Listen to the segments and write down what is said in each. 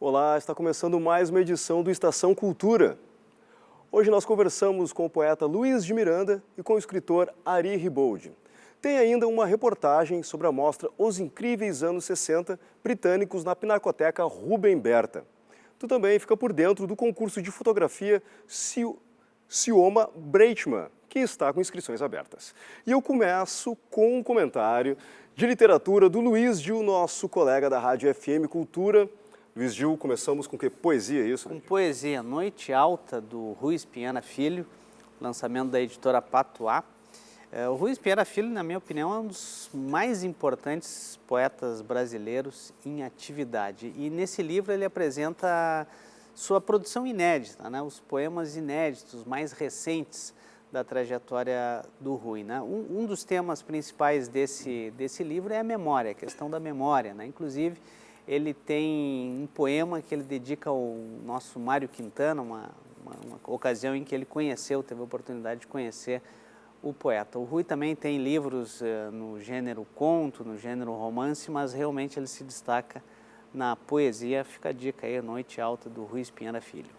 Olá, está começando mais uma edição do Estação Cultura. Hoje nós conversamos com o poeta Luiz de Miranda e com o escritor Ari Riboldi. Tem ainda uma reportagem sobre a mostra Os Incríveis Anos 60 Britânicos na Pinacoteca Rubem Berta. Tu também fica por dentro do concurso de fotografia Sioma Breitman, que está com inscrições abertas. E eu começo com um comentário de literatura do Luiz Gil, nosso colega da Rádio FM Cultura. Luiz Gil, começamos com que poesia, isso? Com poesia, Noite Alta, do Rui Espinhana Filho, lançamento da editora Patuá. O Rui Espinhana Filho, na minha opinião, é um dos mais importantes poetas brasileiros em atividade. E nesse livro ele apresenta sua produção inédita, né? Os poemas inéditos, mais recentes da trajetória do Rui, né? Um dos temas principais desse livro é a memória, a questão da memória, né? Inclusive, ele tem um poema que ele dedica ao nosso Mário Quintana, uma ocasião em que ele teve a oportunidade de conhecer o poeta. O Rui também tem livros no gênero conto, no gênero romance, mas realmente ele se destaca na poesia. Fica a dica aí, Noite Alta, do Rui Espinhana Filho.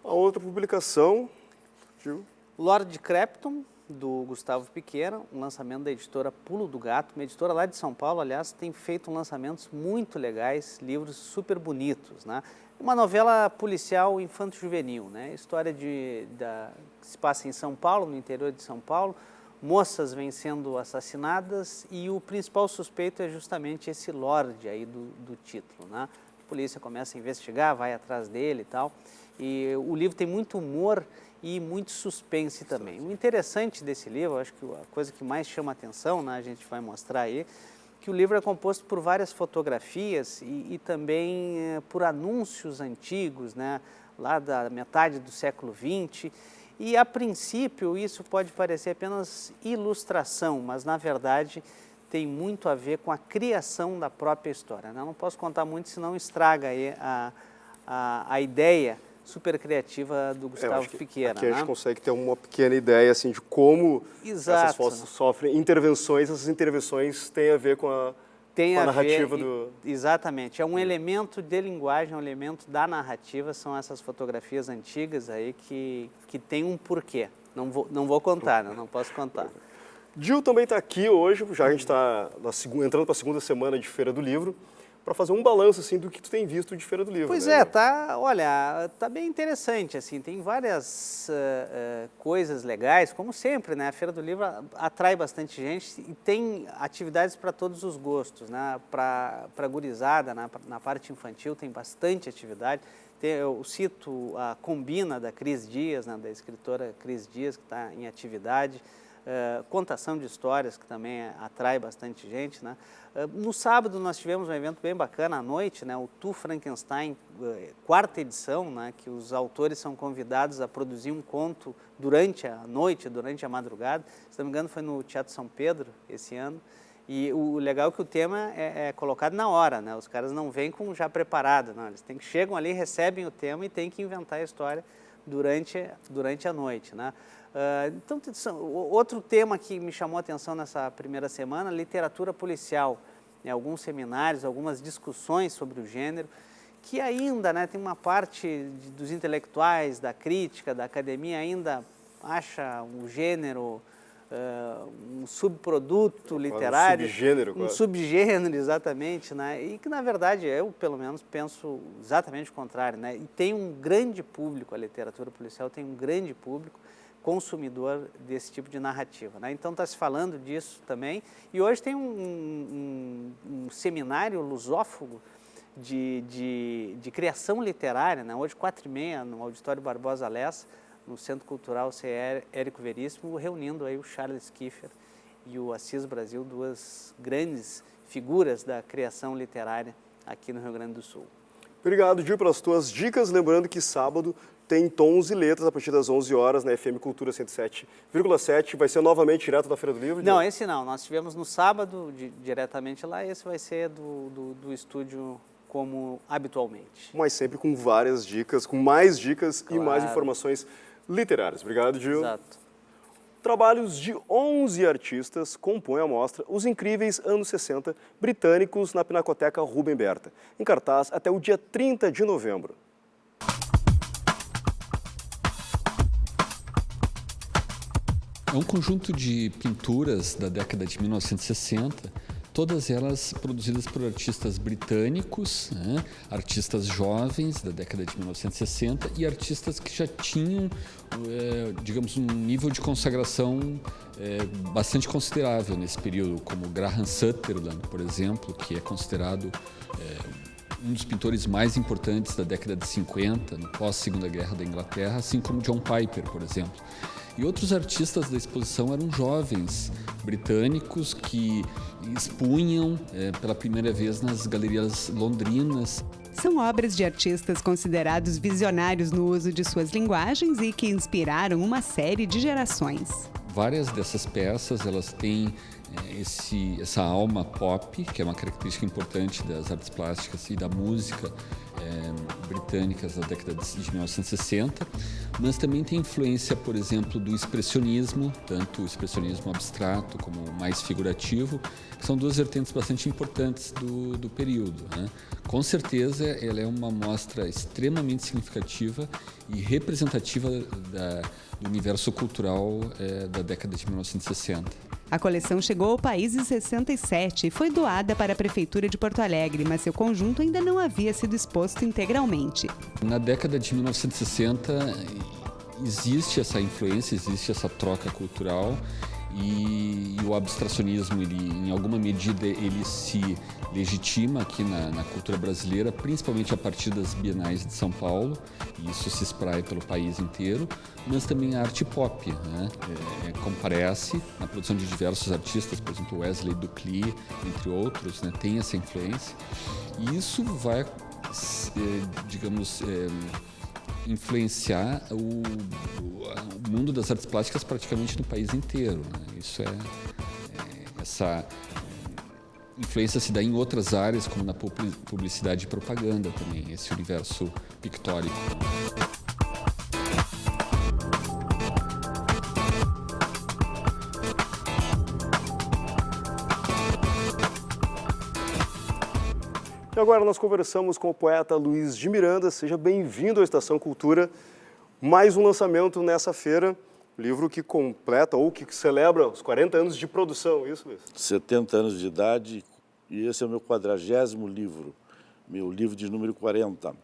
A outra publicação, Gil? Lord Crepton, do Gustavo Piqueira, um lançamento da editora Pulo do Gato, uma editora lá de São Paulo, aliás, tem feito lançamentos muito legais, livros super bonitos, né? Uma novela policial infanto-juvenil, né? História que se passa em São Paulo, no interior de São Paulo, moças vêm sendo assassinadas e o principal suspeito é justamente esse Lorde aí do título, né? A polícia começa a investigar, vai atrás dele e tal, e o livro tem muito humor e muito suspense também. O interessante desse livro, acho que a coisa que mais chama a atenção, né, a gente vai mostrar aí, que o livro é composto por várias fotografias e também por anúncios antigos, né, lá da metade do século XX. E, a princípio, isso pode parecer apenas ilustração, mas, na verdade, tem muito a ver com a criação da própria história, né? Eu não posso contar muito, senão estraga aí a ideia super criativa do Gustavo Piqueira. Aqui a gente consegue ter uma pequena ideia assim, de como essas fotos sofrem intervenções, essas intervenções têm a ver com a narrativa do... Exatamente, é um elemento de linguagem, um elemento da narrativa, são essas fotografias antigas aí que tem um porquê. Não vou contar, né? Não posso contar. Gil também está aqui hoje, já a gente está entrando para a segunda semana de Feira do Livro, para fazer um balanço assim do que tu tem visto de Feira do Livro. Pois né? Olha, tá bem interessante, assim, tem várias coisas legais, como sempre, né? A Feira do Livro atrai bastante gente e tem atividades para todos os gostos, né? Para gurizada, na parte infantil tem bastante atividade. Eu cito a Combina da Cris Dias, né? Da escritora Cris Dias, que está em atividade. Contação de histórias, que também atrai bastante gente, né? No sábado nós tivemos um evento bem bacana à noite, né? O Tu Frankenstein, quarta edição, né? Que os autores são convidados a produzir um conto durante a noite, durante a madrugada. Se não me engano, foi no Teatro São Pedro esse ano. E o legal é que o tema é colocado na hora, né? Os caras não vêm com já preparado, não. Eles chegam ali, recebem o tema e têm que inventar a história durante a noite, né? Então, outro tema que me chamou a atenção nessa primeira semana, literatura policial, né? Alguns seminários, algumas discussões sobre o gênero, que ainda, né, tem uma parte dos intelectuais, da crítica, da academia, ainda acha o gênero um subproduto literário. Um subgênero, exatamente, né? E que, na verdade, eu, pelo menos, penso exatamente o contrário, né? E tem um grande público, a literatura policial tem um grande público consumidor desse tipo de narrativa, né? Então, está se falando disso também. E hoje tem um seminário lusófono de criação literária, né? Hoje, 4h30, no Auditório Barbosa Lessa, no Centro Cultural CE Érico Veríssimo, reunindo aí o Charles Kiefer e o Assis Brasil, duas grandes figuras da criação literária aqui no Rio Grande do Sul. Obrigado, Gil, pelas tuas dicas. Lembrando que sábado tem Tons e Letras a partir das 11 horas na FM Cultura 107,7. Vai ser novamente direto da Feira do Livro? Não, esse não. Nós tivemos no sábado, diretamente lá, esse vai ser do estúdio como habitualmente. Mas sempre com várias dicas, com mais dicas, claro, e mais informações literárias. Obrigado, Gil. Exato. Trabalhos de 11 artistas compõem a mostra Os Incríveis Anos 60 Britânicos na Pinacoteca Rubem Berta, em cartaz até o dia 30 de novembro. É um conjunto de pinturas da década de 1960, todas elas produzidas por artistas britânicos, né? Artistas jovens da década de 1960 e artistas que já tinham, digamos, um nível de consagração bastante considerável nesse período, como Graham Sutherland, por exemplo, que é considerado um dos pintores mais importantes da década de 50, no pós-Segunda Guerra da Inglaterra, assim como John Piper, por exemplo. E outros artistas da exposição eram jovens britânicos que expunham pela primeira vez nas galerias londrinas. São obras de artistas considerados visionários no uso de suas linguagens e que inspiraram uma série de gerações. Várias dessas peças elas têm essa alma pop, que é uma característica importante das artes plásticas e da música britânicas da década de 1960, mas também tem influência, por exemplo, do expressionismo, tanto o expressionismo abstrato como o mais figurativo, que são duas vertentes bastante importantes do período, né? Com certeza, ela é uma mostra extremamente significativa e representativa do universo cultural da década de 1960. A coleção chegou ao país em 67 e foi doada para a Prefeitura de Porto Alegre, mas seu conjunto ainda não havia sido exposto integralmente. Na década de 1960 existe essa influência, existe essa troca cultural e o abstracionismo, em alguma medida, ele se legitima aqui na cultura brasileira, principalmente a partir das bienais de São Paulo, e isso se espraia pelo país inteiro, mas também a arte pop, né? Comparece na produção de diversos artistas, por exemplo, Wesley Ducly, entre outros, né? Tem essa influência, e isso vai, digamos, influenciar o mundo das artes plásticas praticamente no país inteiro, né? Isso essa influência se dá em outras áreas, como na publicidade e propaganda também, esse universo pictórico. E agora nós conversamos com o poeta Luiz de Miranda. Seja bem-vindo à Estação Cultura. Mais um lançamento nessa feira, livro que completa ou que celebra os 40 anos de produção, isso, Luiz? 70 anos de idade, e esse é o meu 40º livro, meu livro de número 40.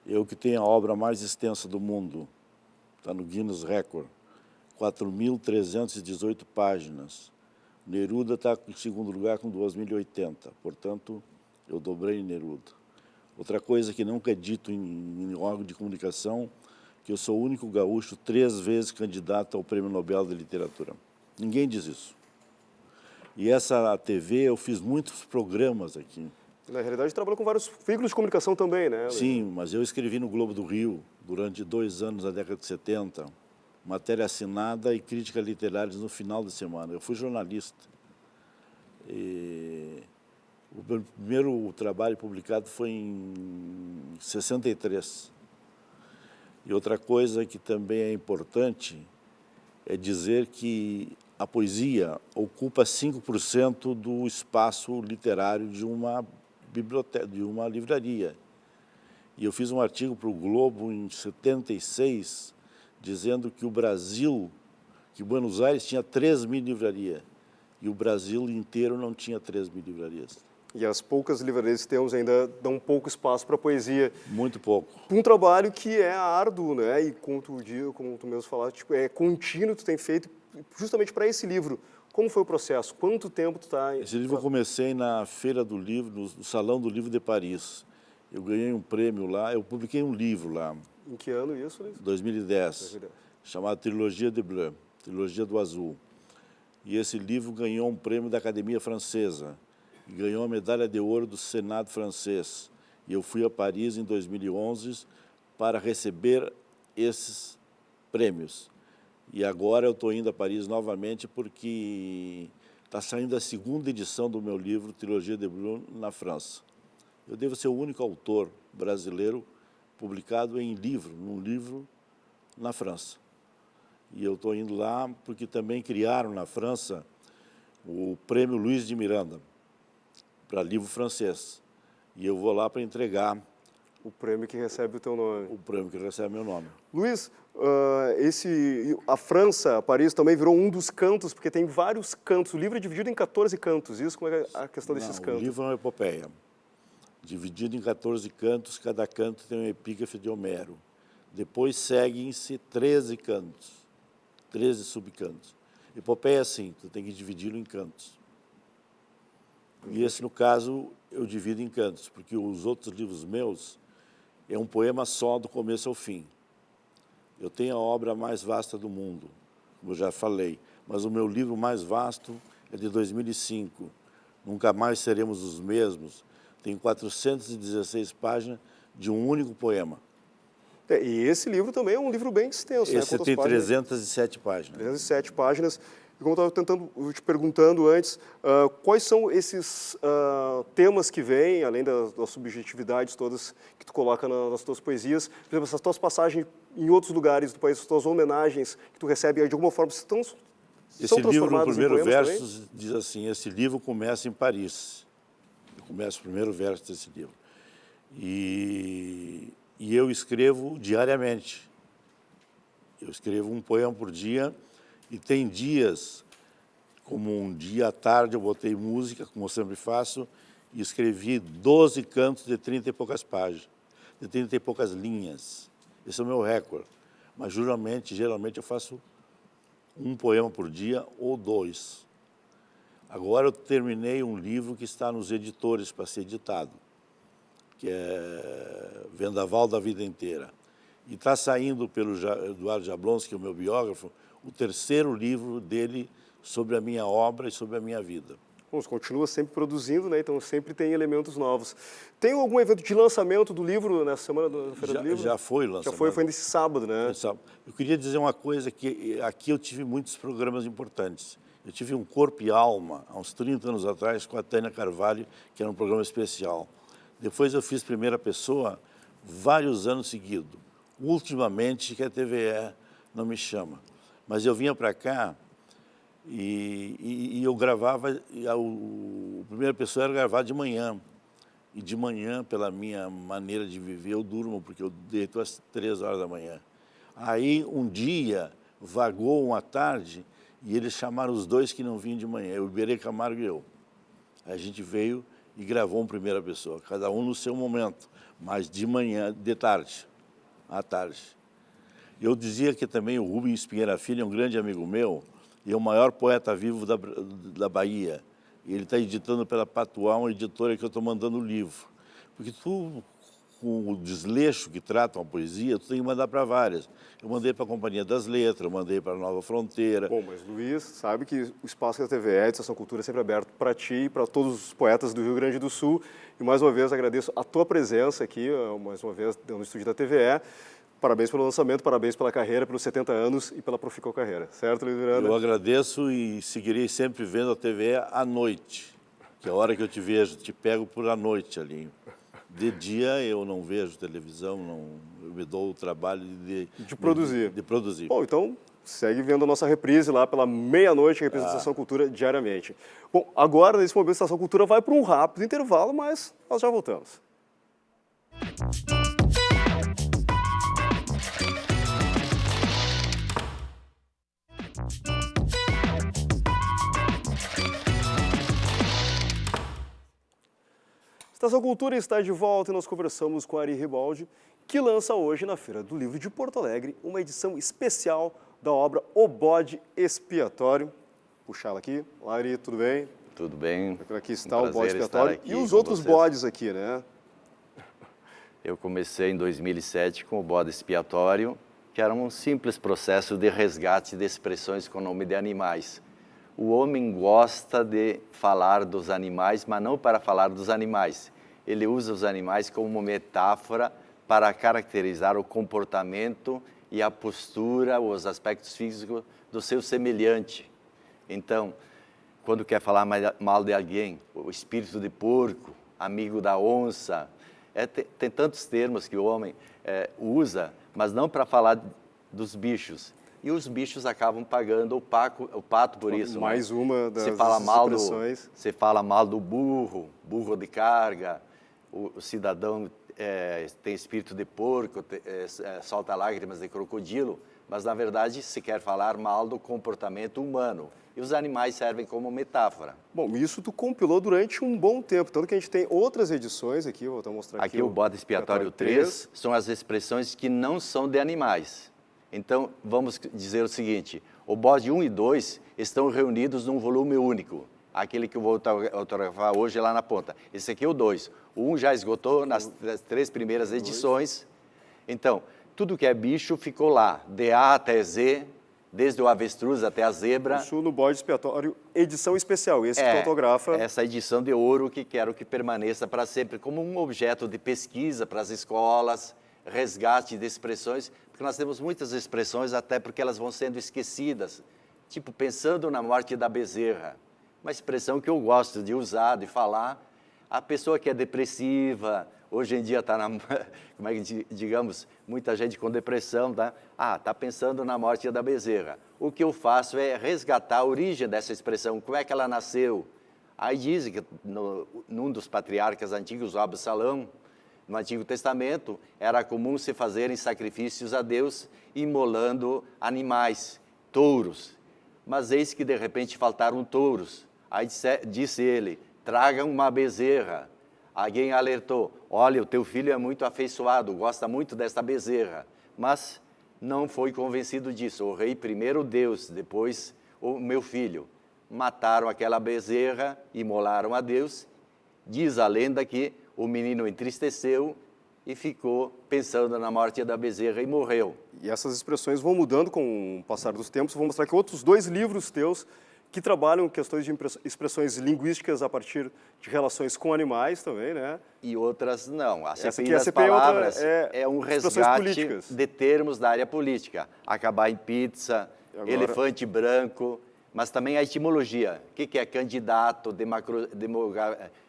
Eu que tenho a obra mais extensa do mundo, está no Guinness Record, 4.318 páginas. Neruda está em segundo lugar com 2.080, portanto, eu dobrei Neruda. Outra coisa que nunca é dito em órgão de comunicação, que eu sou o único gaúcho 3 vezes candidato ao Prêmio Nobel de Literatura. Ninguém diz isso. E essa TV, eu fiz muitos programas aqui. Na realidade, trabalhou com vários veículos de comunicação também, né? Sim, mas eu escrevi no Globo do Rio durante 2 anos, na década de 70, matéria assinada e crítica literárias no final de semana. Eu fui jornalista. E o meu primeiro trabalho publicado foi em 63. E outra coisa que também é importante é dizer que a poesia ocupa 5% do espaço literário de uma biblioteca, de uma livraria. E eu fiz um artigo para o Globo em 76, dizendo que o Brasil, que Buenos Aires tinha 3.000 livrarias, e o Brasil inteiro não tinha 3.000 livrarias. E as poucas livrarias que temos ainda dão pouco espaço para a poesia. Muito pouco. Um trabalho que é árduo, né? E como tu mesmo falaste, tipo, é contínuo, tu tem feito justamente para esse livro. Como foi o processo? Quanto tempo tu está... Esse livro eu comecei na Feira do Livro, no Salão do Livro de Paris. Eu ganhei um prêmio lá, eu publiquei um livro lá. Em que ano isso, Luiz? 2010, chamado Trilogia de Bleu, Trilogia do Azul. E esse livro ganhou um prêmio da Academia Francesa. Ganhou a medalha de ouro do Senado francês. E eu fui a Paris em 2011 para receber esses prêmios. E agora eu estou indo a Paris novamente porque está saindo a 2ª edição do meu livro, Trilogia de Bleu, na França. Eu devo ser o único autor brasileiro publicado em livro, num livro na França. E eu estou indo lá porque também criaram na França o prêmio Luiz de Miranda para livro francês. E eu vou lá para entregar O prêmio que recebe o teu nome. o prêmio que recebe meu nome. Luiz, a França, Paris, também virou um dos cantos, porque tem vários cantos. O livro é dividido em 14 cantos. Isso, como é a questão desses Não, cantos? o livro é uma epopeia, dividido em 14 cantos, cada canto tem um epígrafe de Homero. Depois seguem-se 13 cantos, 13 subcantos. Epopeia é assim, tu tem que dividi-lo em cantos. E esse, no caso, eu divido em cantos, porque os outros livros meus é um poema só do começo ao fim. Eu tenho a obra mais vasta do mundo, como eu já falei, mas o meu livro mais vasto é de 2005, Nunca Mais Seremos os Mesmos. Tem 416 páginas de um único poema. E esse livro também é um livro bem extenso. Esse Quantas tem páginas? 307 páginas. 307 páginas. E como eu estava te perguntando antes, quais são esses temas que vêm, além das subjetividades todas que tu coloca nas tuas poesias, por exemplo, essas tuas passagens em outros lugares do país, as tuas homenagens que tu recebe, de alguma forma, são Esse livro, no transformadas em primeiro poemas verso, também? diz assim, esse livro começa em Paris. Começa o primeiro verso desse livro. E eu escrevo diariamente. Eu escrevo um poema por dia e tem dias, como um dia à tarde eu botei música, como eu sempre faço, e escrevi 12 cantos de 30 e poucas páginas, de 30 e poucas linhas. Esse é o meu recorde. Mas geralmente eu faço um poema por dia ou 2. Agora eu terminei um livro que está nos editores para ser editado, que é Vendaval da Vida Inteira. E está saindo pelo Eduardo Jablonski, que é o meu biógrafo, o terceiro livro dele sobre a minha obra e sobre a minha vida. Bom, você continua sempre produzindo, né? Então sempre tem elementos novos. Tem algum evento de lançamento do livro nessa semana da Feira do Livro? Já foi o lançamento. Já foi nesse sábado, né? Eu queria dizer uma coisa, que aqui eu tive muitos programas importantes. Eu tive um Corpo e Alma, há uns 30 anos atrás, com a Tânia Carvalho, que era um programa especial. Depois eu fiz Primeira Pessoa vários anos seguidos. Ultimamente, que a TVE não me chama. Mas eu vinha para cá e eu gravava, o Primeira Pessoa era gravado de manhã. E de manhã, pela minha maneira de viver, eu durmo, porque eu deito às 3 horas da manhã. Aí, um dia, vagou uma tarde e eles chamaram os dois que não vinham de manhã, o Iberê Camargo e eu. Aí a gente veio e gravou uma Primeira Pessoa, cada um no seu momento, mas de manhã, de tarde, à tarde. Eu dizia que também o Rubens Pinheira Filho é um grande amigo meu e é o maior poeta vivo da Bahia. Ele está editando pela Patuá, uma editora que eu estou mandando o livro. Porque tu, com o desleixo que trata uma poesia, tu tem que mandar para várias. Eu mandei para a Companhia das Letras, eu mandei para a Nova Fronteira. Bom, mas Luiz, sabe que o espaço da TVE, de Estação Cultura, é sempre aberto para ti e para todos os poetas do Rio Grande do Sul. E mais uma vez agradeço a tua presença aqui, mais uma vez no estúdio da TVE. Parabéns pelo lançamento, parabéns pela carreira, pelos 70 anos e pela Proficol Carreira. Certo, Luiz Miranda? Eu agradeço e seguirei sempre vendo a TVE à noite, que é a hora que eu te vejo, te pego por a noite ali. De dia eu não vejo televisão, eu me dou o trabalho de produzir. De produzir. Bom, então segue vendo a nossa reprise lá pela meia-noite, reprise da Estação Cultura diariamente. Bom, agora, nesse momento, a Estação Cultura vai para um rápido intervalo, mas nós já voltamos. Estação Cultura está de volta e nós conversamos com Ari Ribaldi, que lança hoje na Feira do Livro de Porto Alegre uma edição especial da obra O Bode Expiatório. Puxar ela aqui. Olá, Ari, tudo bem? Tudo bem. Aqui está Um o Bode prazer Expiatório estar aqui e os com outros vocês. bodes aqui, né? Eu comecei em 2007 com o bode expiatório, que era um simples processo de resgate de expressões com nome de animais. O homem gosta de falar dos animais, mas não para falar dos animais. Ele usa os animais como uma metáfora para caracterizar o comportamento e a postura, os aspectos físicos do seu semelhante. Então, quando quer falar mal de alguém, o espírito de porco, amigo da onça, tem tantos termos que o homem usa, mas não para falar dos bichos. e os bichos acabam pagando o pato por isso. Mais uma das você fala mal expressões. Você fala mal do burro de carga, o cidadão tem espírito de porco, solta lágrimas de crocodilo, mas na verdade se quer falar mal do comportamento humano. E os animais servem como metáfora. Bom, isso tu compilou durante um bom tempo, tanto que a gente tem outras edições aqui, vou até mostrar aqui. Aqui o Bode Expiatório 3 são as expressões que não são de animais. Então, vamos dizer o seguinte, o Bode 1 e 2 estão reunidos num volume único, aquele que eu vou autografar hoje lá na ponta. Esse aqui é o 2. O 1 já esgotou nas 3 primeiras edições. Então, tudo que é bicho ficou lá, de A até Z, desde o avestruz até a zebra. Isso no Bode Expiatório, edição especial, esse que tu autografa. Essa edição de ouro que quero que permaneça para sempre como um objeto de pesquisa para as escolas, resgate de expressões, porque nós temos muitas expressões até porque elas vão sendo esquecidas. Tipo, pensando na morte da bezerra, uma expressão que eu gosto de usar, de falar. A pessoa que é depressiva, hoje em dia está como é que digamos, muita gente com depressão, tá? Está pensando na morte da bezerra. O que eu faço é resgatar a origem dessa expressão, como é que ela nasceu. Aí dizem que num dos patriarcas antigos, o Absalão, no Antigo Testamento, era comum se fazerem sacrifícios a Deus imolando animais, touros. Mas eis que de repente faltaram touros. Aí disse ele, tragam uma bezerra. Alguém alertou, olha, o teu filho é muito afeiçoado, gosta muito desta bezerra. Mas não foi convencido disso. O rei primeiro Deus, depois o meu filho. Mataram aquela bezerra, imolaram a Deus. Diz a lenda que o menino entristeceu e ficou pensando na morte da bezerra e morreu. E essas expressões vão mudando com o passar dos tempos. Vou mostrar aqui outros 2 livros teus que trabalham questões de expressões linguísticas a partir de relações com animais também, né? E outras não. A Essa CPI aqui, a das CPI palavras é um expressões resgate políticas. de termos da área política. Acabar em pizza, Agora... elefante branco, mas também a etimologia. O que é candidato,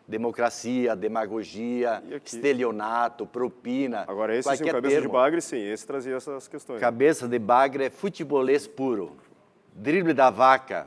democracia, demagogia, estelionato, propina. Agora esse sim, o cabeça de bagre, sim, esse trazia essas questões. Cabeça de bagre é futebolês puro. Drible da vaca,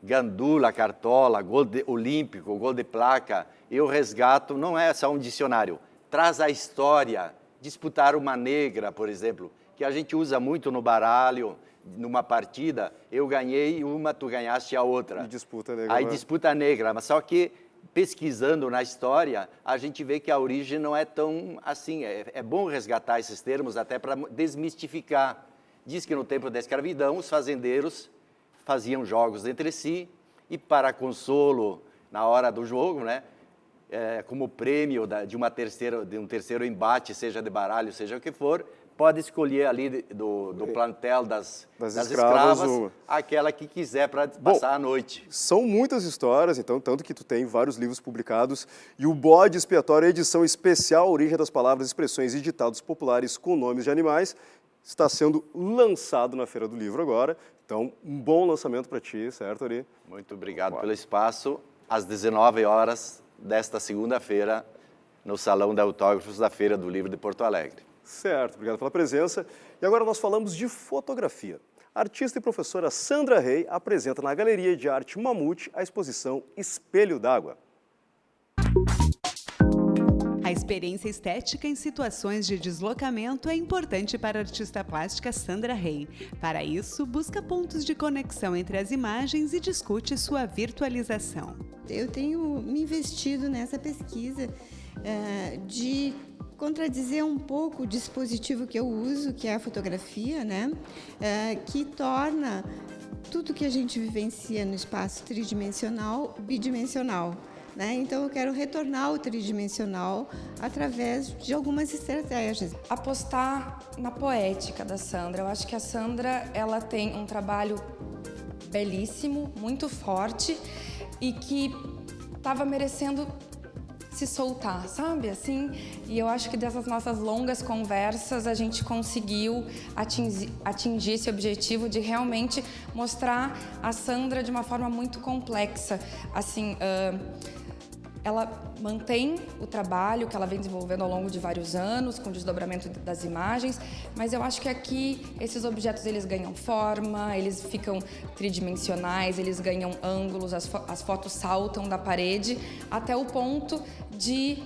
gandula, cartola, gol olímpico, gol de placa. Eu resgato, não é só um dicionário, traz a história. Disputar uma negra, por exemplo, que a gente usa muito no baralho, numa partida, eu ganhei uma, tu ganhaste a outra. E disputa negra. Aí disputa negra, mas só que pesquisando na história, a gente vê que a origem não é tão assim. É bom resgatar esses termos até para desmistificar. Diz que no tempo da escravidão, os fazendeiros faziam jogos entre si e para consolo na hora do jogo, né? Como prêmio de um terceiro embate, seja de baralho, seja o que for, pode escolher ali do plantel das escravas aquela que quiser para passar a noite. São muitas histórias, então, tanto que tu tem vários livros publicados, e o Bode Expiatório, edição especial, Origem das Palavras, Expressões e Ditados Populares com Nomes de Animais, está sendo lançado na Feira do Livro agora. Então, um bom lançamento para ti, certo, Ari? Muito obrigado pelo espaço. Às 19 horas desta segunda-feira, no Salão de Autógrafos da Feira do Livro de Porto Alegre. Certo, obrigado pela presença. E agora nós falamos de fotografia. A artista e professora Sandra Rey apresenta na Galeria de Arte Mamute a exposição Espelho d'Água. A experiência estética em situações de deslocamento é importante para a artista plástica Sandra Rey. Para isso, busca pontos de conexão entre as imagens e discute sua virtualização. Eu tenho me investido nessa pesquisa de contradizer um pouco o dispositivo que eu uso, que é a fotografia, né? Que torna tudo que a gente vivencia no espaço tridimensional bidimensional. Então, eu quero retornar ao tridimensional através de algumas estratégias. Apostar na poética da Sandra. Eu acho que a Sandra ela tem um trabalho belíssimo, muito forte e que estava merecendo se soltar, sabe? Assim, e eu acho que dessas nossas longas conversas a gente conseguiu atingir esse objetivo de realmente mostrar a Sandra de uma forma muito complexa. Assim, ela mantém o trabalho que ela vem desenvolvendo ao longo de vários anos, com o desdobramento das imagens, mas eu acho que aqui esses objetos eles ganham forma, eles ficam tridimensionais, eles ganham ângulos, as fotos saltam da parede até o ponto de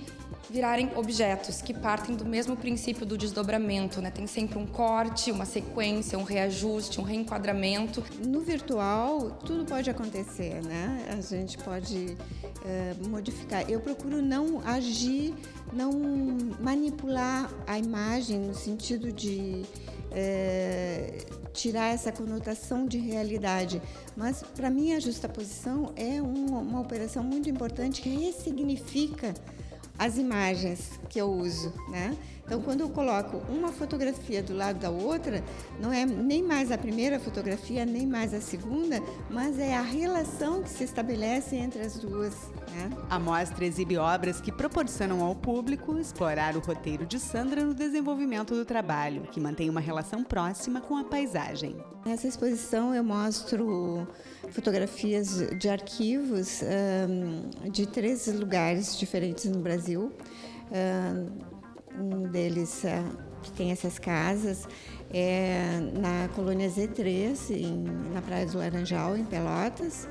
virarem objetos que partem do mesmo princípio do desdobramento, né? Tem sempre um corte, uma sequência, um reajuste, um reenquadramento. No virtual, tudo pode acontecer, né? A gente pode modificar. Eu procuro não agir, não manipular a imagem no sentido de tirar essa conotação de realidade. Mas, para mim, a justaposição é uma operação muito importante que ressignifica as imagens que eu uso, né? Então, quando eu coloco uma fotografia do lado da outra, não é nem mais a primeira fotografia, nem mais a segunda, mas é a relação que se estabelece entre as duas, né? A mostra exibe obras que proporcionam ao público explorar o roteiro de Sandra no desenvolvimento do trabalho, que mantém uma relação próxima com a paisagem. Nessa exposição eu mostro fotografias de arquivos de 3 lugares diferentes no Brasil. Um deles que tem essas casas é na colônia Z3, na Praia do Laranjal, em Pelotas.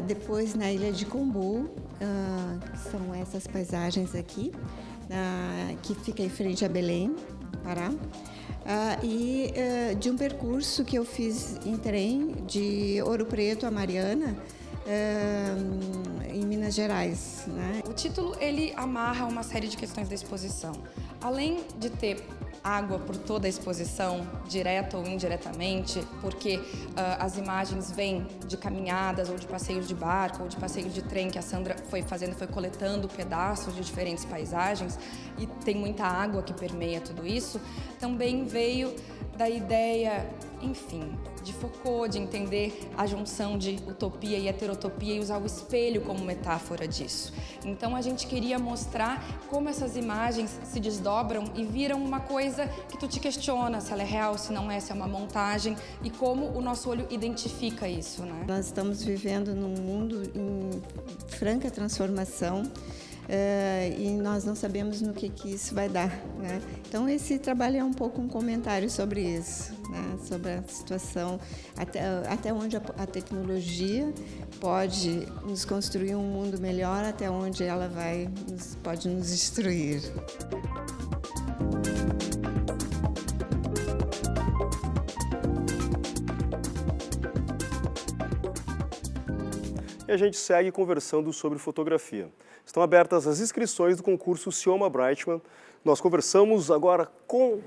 Depois na Ilha de Combu, que são essas paisagens aqui, que fica em frente a Belém, do Pará. E de um percurso que eu fiz em trem de Ouro Preto a Mariana, em Minas Gerais, né? O título ele amarra uma série de questões da exposição. Além de ter água por toda a exposição, direta ou indiretamente, porque as imagens vêm de caminhadas ou de passeios de barco ou de passeios de trem que a Sandra foi fazendo, foi coletando pedaços de diferentes paisagens e tem muita água que permeia tudo isso, também veio da ideia, enfim, de Foucault, de entender a junção de utopia e heterotopia e usar o espelho como metáfora disso. Então a gente queria mostrar como essas imagens se desdobram e viram uma coisa que tu te questiona se ela é real, se não é, se é uma montagem e como o nosso olho identifica isso, né? Nós estamos vivendo num mundo em franca transformação. E nós não sabemos no que isso vai dar, né? Então esse trabalho é um pouco um comentário sobre isso, né? Sobre a situação, até onde a tecnologia pode nos construir um mundo melhor, até onde ela pode nos destruir. E a gente segue conversando sobre fotografia. Estão abertas as inscrições do concurso Cioma Brightman. Nós conversamos agora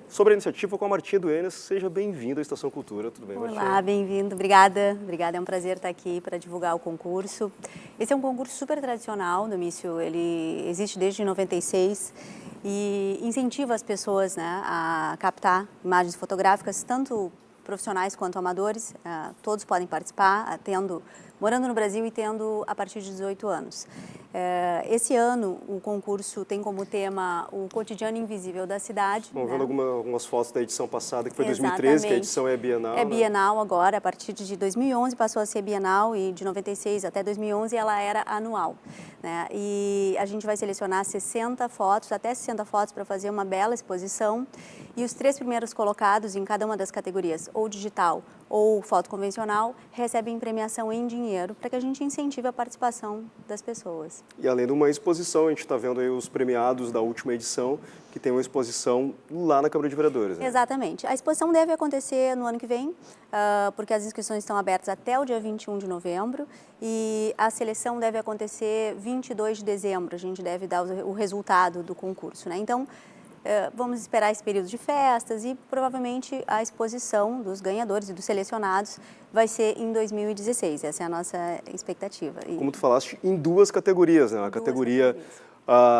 sobre a iniciativa com a Martinha Duenas. Seja bem-vinda à Estação Cultura. Tudo bem, Martinha? Olá, bem-vindo. Obrigada. Obrigada, é um prazer estar aqui para divulgar o concurso. Esse é um concurso super tradicional, Domício. Ele existe desde 96 e incentiva as pessoas, né, a captar imagens fotográficas, tanto profissionais quanto amadores. Todos podem participar, morando no Brasil e tendo a partir de 18 anos. Esse ano, o concurso tem como tema o cotidiano invisível da cidade. Vamos vendo algumas fotos da edição passada, que foi Exatamente. 2013, que a edição é bienal. É bienal agora, a partir de 2011 passou a ser bienal e de 96 até 2011 ela era anual, né? E a gente vai selecionar 60 fotos, até 60 fotos para fazer uma bela exposição. E os 3 primeiros colocados em cada uma das categorias, ou digital ou foto convencional, recebem premiação em dinheiro para que a gente incentive a participação das pessoas. E além de uma exposição, a gente está vendo aí os premiados da última edição, que tem uma exposição lá na Câmara de Vereadores, né? Exatamente. A exposição deve acontecer no ano que vem, porque as inscrições estão abertas até o dia 21 de novembro e a seleção deve acontecer 22 de dezembro. A gente deve dar o resultado do concurso, né? Então, vamos esperar esse período de festas e provavelmente a exposição dos ganhadores e dos selecionados vai ser em 2016. Essa é a nossa expectativa. Como tu falaste, em 2 categorias, né? A categoria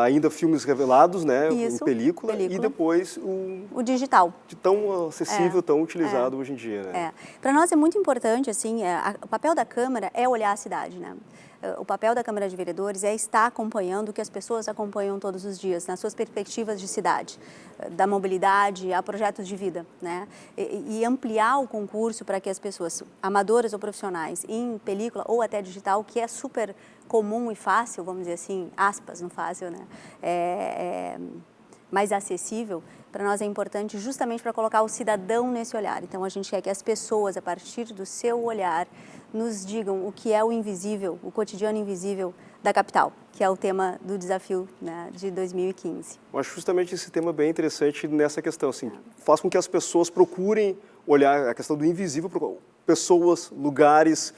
ainda filmes revelados, né? Isso, em película, e depois o digital. Tão acessível, tão utilizado hoje em dia, né? Para nós é muito importante, assim, o papel da Câmara é olhar a cidade, né? o papel da Câmara de Vereadores é estar acompanhando o que as pessoas acompanham todos os dias, nas suas perspectivas de cidade, da mobilidade a projetos de vida, né? E ampliar o concurso para que as pessoas, amadoras ou profissionais, em película ou até digital, que é super comum e fácil, vamos dizer assim, aspas no fácil, né? Mais acessível, para nós é importante justamente para colocar o cidadão nesse olhar. Então, a gente quer que as pessoas, a partir do seu olhar, nos digam o que é o invisível, o cotidiano invisível da capital, que é o tema do desafio, né, de 2015. Eu acho justamente esse tema bem interessante nessa questão, assim, faz com que as pessoas procurem olhar a questão do invisível, pessoas, lugares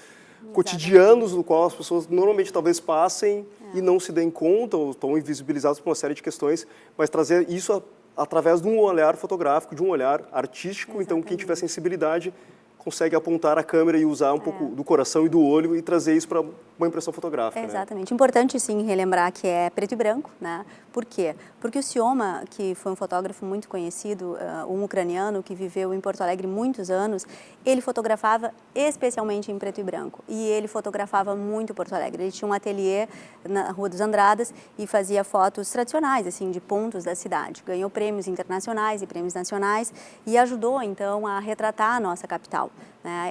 cotidianos no qual as pessoas normalmente talvez passem e não se deem conta ou estão invisibilizados por uma série de questões, mas trazer isso através de um olhar fotográfico, de um olhar artístico. Exatamente. Então quem tiver sensibilidade consegue apontar a câmera e usar um pouco do coração e do olho e trazer isso para uma impressão fotográfica. Exatamente. Né? Importante, sim, relembrar que é preto e branco, né? Por quê? Porque o Sioma, que foi um fotógrafo muito conhecido, um ucraniano que viveu em Porto Alegre muitos anos, ele fotografava especialmente em preto e branco. E ele fotografava muito Porto Alegre. Ele tinha um ateliê na Rua dos Andradas e fazia fotos tradicionais, assim, de pontos da cidade. Ganhou prêmios internacionais e prêmios nacionais e ajudou, então, a retratar a nossa capital.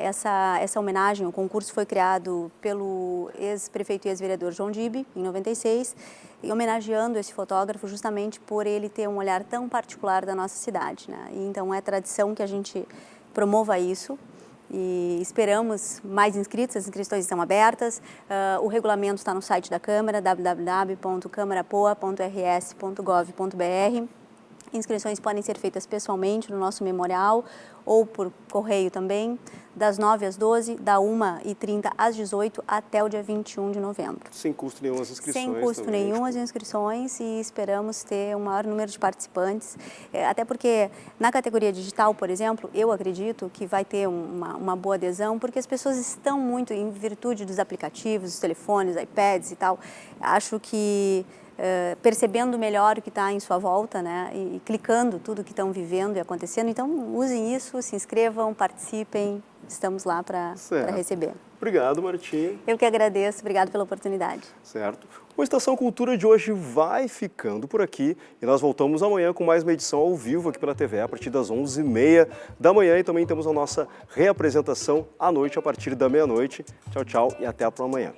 Essa homenagem, o concurso foi criado pelo ex-prefeito e ex-vereador João Dibe, em 96, e homenageando esse fotógrafo justamente por ele ter um olhar tão particular da nossa cidade. Né? E, então, é tradição que a gente promova isso e esperamos mais inscritos, as inscrições estão abertas, o regulamento está no site da Câmara, www.camarapoa.rs.gov.br. Inscrições podem ser feitas pessoalmente no nosso memorial ou por correio também, das 9 às 12, da 1h30 às 18 até o dia 21 de novembro. Sem custo nenhum as inscrições. Sem custo também, nenhum as inscrições e esperamos ter um maior número de participantes. Até porque na categoria digital, por exemplo, eu acredito que vai ter uma boa adesão, porque as pessoas estão muito, em virtude dos aplicativos, dos telefones, iPads e tal, acho que percebendo melhor o que está em sua volta, né, e clicando tudo que estão vivendo e acontecendo. Então, usem isso, se inscrevam, participem, estamos lá para receber. Obrigado, Martinha. Eu que agradeço, obrigado pela oportunidade. Certo. O Estação Cultura de hoje vai ficando por aqui e nós voltamos amanhã com mais uma edição ao vivo aqui pela TV a partir das 11h30 da manhã e também temos a nossa reapresentação à noite a partir da meia-noite. Tchau, tchau e até amanhã.